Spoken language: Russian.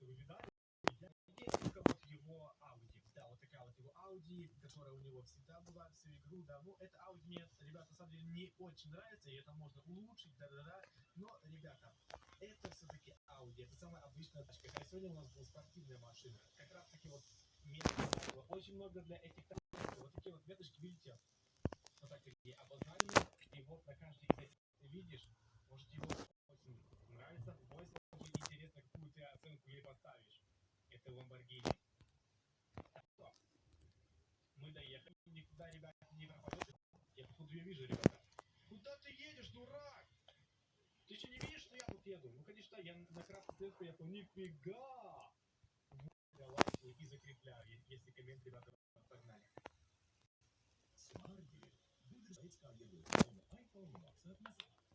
вы видали? Есть только вот его Audi. Да, вот такая вот его Audi, которая у него всегда была всю игру, да. Ну, это Audi мне, ребята, на самом деле не очень нравится, и это можно улучшить, да-да-да. Но, ребята, это все-таки Audi, это самая обычная тачка. А сегодня у нас была спортивная машина. Как раз таки вот места было очень много для этих тачек. Вот такие вот веточки, видите, вот так такие обозначены. И вот на каждой из этих ты видишь, может тебе очень нравится, очень интересно, какую ты оценку ей поставишь. Это Lamborghini. Что? Мы доехали, никуда, ребята, не пропадете. Я походу ее вижу, ребята. Куда ты едешь, дурак? Ты еще не видишь, что я тут еду? Ну, конечно, я на красную стрелку, я понял, нифига! Я лайкаю и закрепляю, если коммент, ребята, погнали. Smart Deal. Будешь жить, как я говорю, iPhone Max от